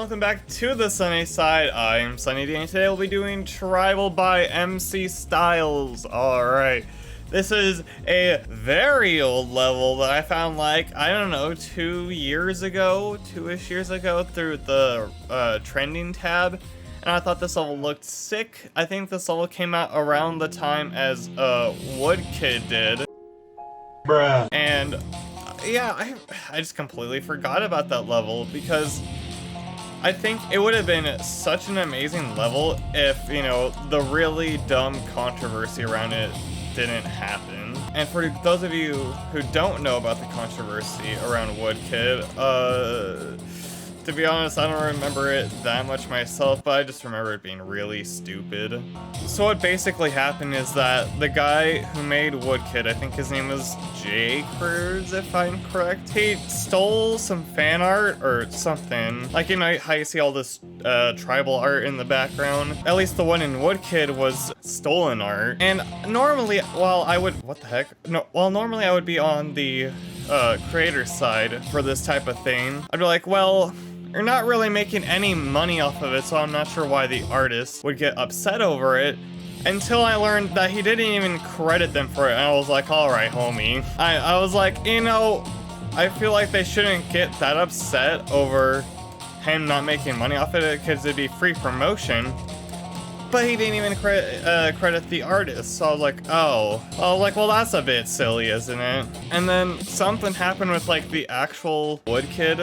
welcome back to the sunny side. I am Sunny D, and today we'll be doing Tribal by McstyleZ. Alright, this is a very old level that I found like, I don't know, 2 years ago, 2-ish years ago through the trending tab. And I thought this level looked sick. I think this level came out around the time as Woodkid did. Bruh. And yeah, I just completely forgot about that level because I think it would have been such an amazing level if, you know, the really dumb controversy around it didn't happen. And for those of you who don't know about the controversy around Woodkid, to be honest, I don't remember it that much myself, but I just remember it being really stupid. So what basically happened is that the guy who made Woodkid, I think his name was Cruz, if I'm correct, he stole some fan art or something. Like, you know how you see all this tribal art in the background? At least the one in Woodkid was stolen art. And normally, normally I would be on the creator side for this type of thing. I'd be like, well, you're not really making any money off of it, so I'm not sure why the artist would get upset over it. Until I learned that he didn't even credit them for it, and I was like, alright, homie. I was like, you know, I feel like they shouldn't get that upset over him not making money off of it, because it'd be free promotion. But he didn't even credit the artist, so I was like, oh. I was like, well, that's a bit silly, isn't it? And then something happened with, like, the actual Woodkid.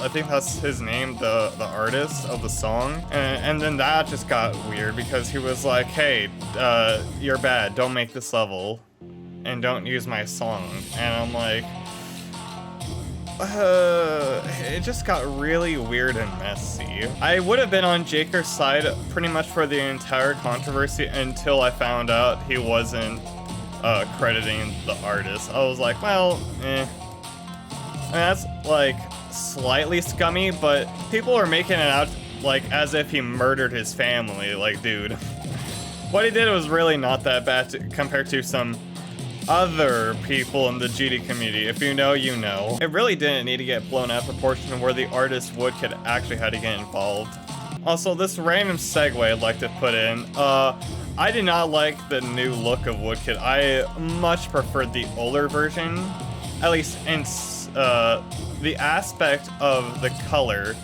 I think that's his name, the artist of the song. And then that just got weird, because he was like, hey, you're bad, don't make this level, and don't use my song. And I'm like, it just got really weird and messy. I would have been on Jaker's side pretty much for the entire controversy until I found out he wasn't crediting the artist. I was like, well, eh. And that's like slightly scummy, but people are making it out like as if he murdered his family. Like, dude, what he did was really not that bad compared to some other people in the GD community. If you know, you know. It really didn't need to get blown out of proportion where the artist Woodkid actually had to get involved. Also, this random segue I'd like to put in, I did not like the new look of Woodkid. I much preferred the older version, at least in the aspect of the color.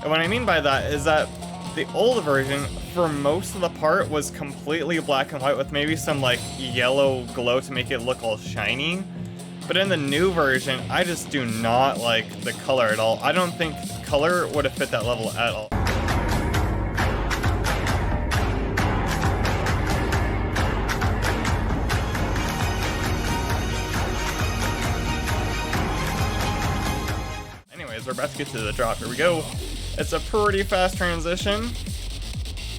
And what I mean by that is that the old version, for most of the part, was completely black and white with maybe some like yellow glow to make it look all shiny. But in the new version, I just do not like the color at all. I don't think color would have fit that level at all. Anyways, we're about to get to the drop. Here we go. It's a pretty fast transition.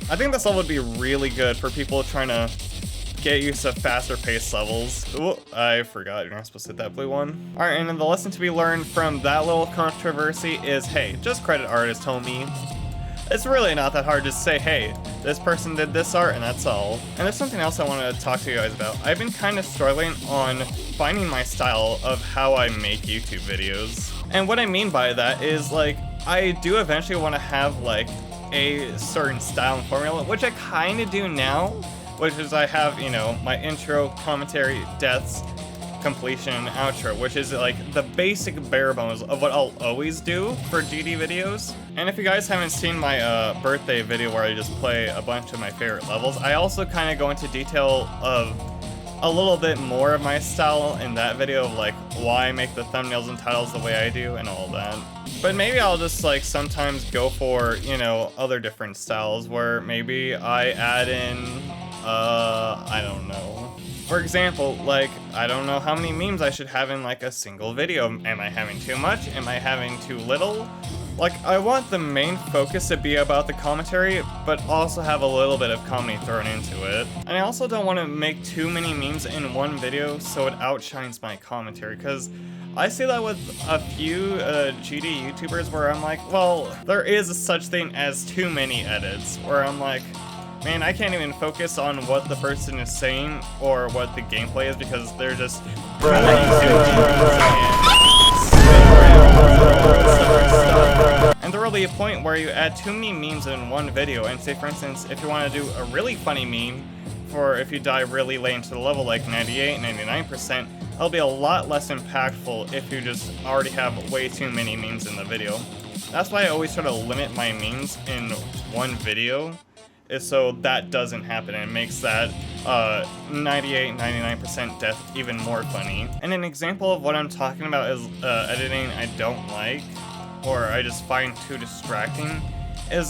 I think this level would be really good for people trying to get used to faster paced levels. Ooh, I forgot you're not supposed to hit that blue one. Alright, and then the lesson to be learned from that little controversy is, hey, just credit artist, homie. It's really not that hard to say, hey, this person did this art and that's all. And there's something else I wanted to talk to you guys about. I've been kind of struggling on finding my style of how I make YouTube videos. And what I mean by that is, like, I do eventually want to have like a certain style and formula, which I kind of do now, which is I have, you know, my intro, commentary, deaths, completion, and outro, which is like the basic bare bones of what I'll always do for GD videos. And if you guys haven't seen my birthday video where I just play a bunch of my favorite levels, I also kind of go into detail of a little bit more of my style in that video of like why I make the thumbnails and titles the way I do and all that. But maybe I'll just like sometimes go for, you know, other different styles where maybe I add in, I don't know. For example, like, I don't know how many memes I should have in like a single video. Am I having too much? Am I having too little? Like, I want the main focus to be about the commentary, but also have a little bit of comedy thrown into it. And I also don't want to make too many memes in one video so it outshines my commentary, because I see that with a few GD YouTubers where I'm like, well, there is such thing as too many edits, where I'm like, man, I can't even focus on what the person is saying or what the gameplay is because they're just And the really a point where you add too many memes in one video, and say for instance, if you want to do a really funny meme, for if you die really late into the level, like 98, 99%, it'll be a lot less impactful if you just already have way too many memes in the video. That's why I always try to limit my memes in one video, is so that doesn't happen, and it makes that 98, 99% death even more funny. And an example of what I'm talking about is editing I don't like, or I just find too distracting, is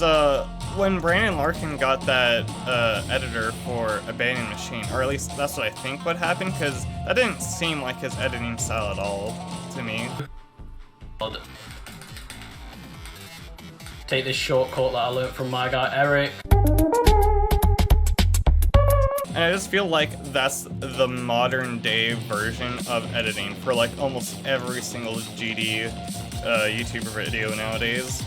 when Brandon Larkin got that editor for Abandoned Machine, or at least that's what I think would happen, because that didn't seem like his editing style at all to me. Take this shortcut that I learned from my guy Eric. And I just feel like that's the modern day version of editing for like almost every single GD YouTuber video nowadays.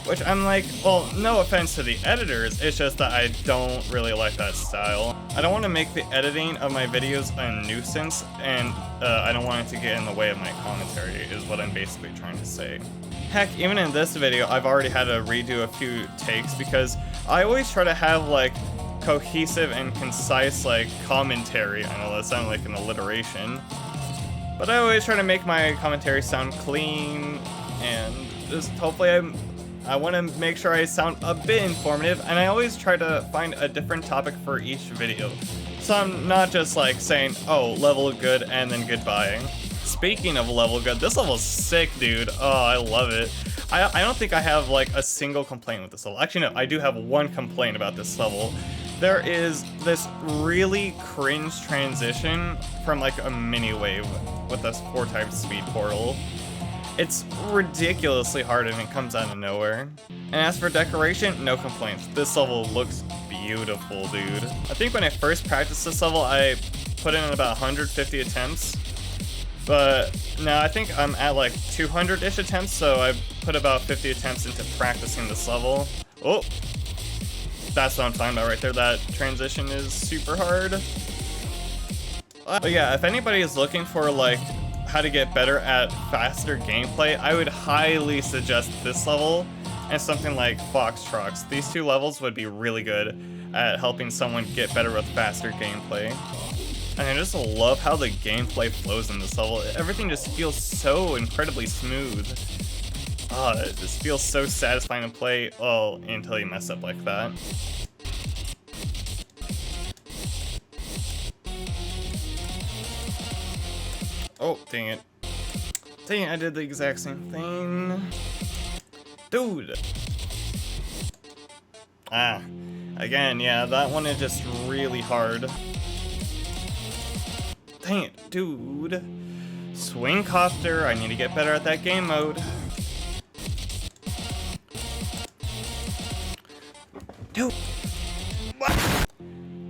Which I'm like, well, no offense to the editors, it's just that I don't really like that style. I don't want to make the editing of my videos a nuisance, and I don't want it to get in the way of my commentary, is what I'm basically trying to say. Heck, even in this video, I've already had to redo a few takes because I always try to have like cohesive and concise like commentary. I know that sounds like an alliteration, but I always try to make my commentary sound clean, and just hopefully I want to make sure I sound a bit informative, and I always try to find a different topic for each video. So I'm not just like saying, oh, level good and then goodbye. Speaking of level good, this level's sick, dude. Oh, I love it. I don't think I have like a single complaint with this level. Actually, no, I do have one complaint about this level. There is this really cringe transition from like a mini wave with this 4x speed portal. It's ridiculously hard and it comes out of nowhere. And as for decoration, no complaints. This level looks beautiful, dude. I think when I first practiced this level, I put in about 150 attempts. But now I think I'm at like 200-ish attempts, so I've put about 50 attempts into practicing this level. Oh, that's what I'm talking about right there. That transition is super hard. But yeah, if anybody is looking for like how to get better at faster gameplay, I would highly suggest this level and something like Foxtrots. These two levels would be really good at helping someone get better with faster gameplay. And I just love how the gameplay flows in this level. Everything just feels so incredibly smooth. It just feels so satisfying to play, well, until you mess up like that. Oh, dang it. Dang it, I did the exact same thing. Dude! Again, yeah, that one is just really hard. Dang it, dude. Swing copter, I need to get better at that game mode. Dude! What?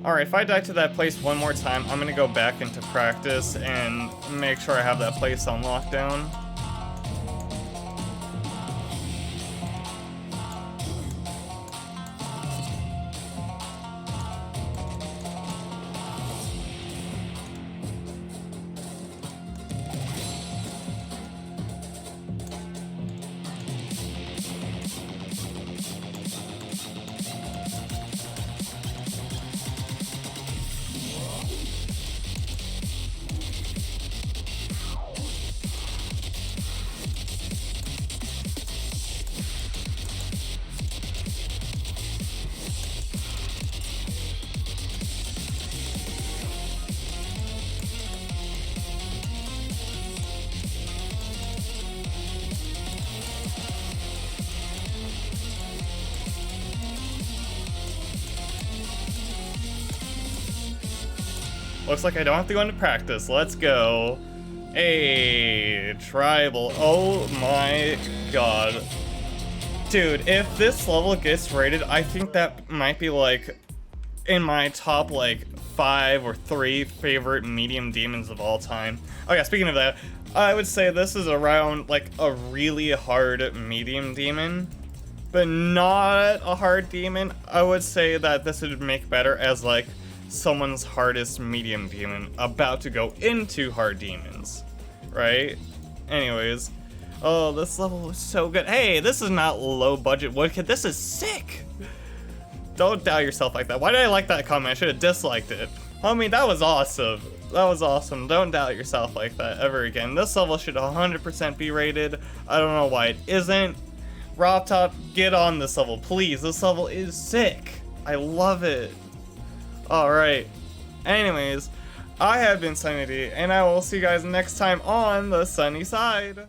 Alright, if I die to that place one more time, I'm gonna go back into practice and make sure I have that place on lockdown. Looks like I don't have to go into practice. Let's go. Hey, tribal. Oh my god. Dude, if this level gets rated, I think that might be like in my top like 5 or 3 favorite medium demons of all time. Oh yeah, speaking of that, I would say this is around like a really hard medium demon, but not a hard demon. I would say that this would make better as like someone's hardest medium demon about to go into hard demons, right? Anyways, Oh, this level was so good. Hey, this is not low budget woodkit. This is sick. Don't doubt yourself like that. Why did I like that comment? I should have disliked it. I mean, that was awesome. That was awesome. Don't doubt yourself like that ever again. This level should 100% be rated. I don't know why it isn't. RobTop, get on this level, please. This level is sick. I love it. Alright. Anyways, I have been Sunny D, and I will see you guys next time on the sunny side.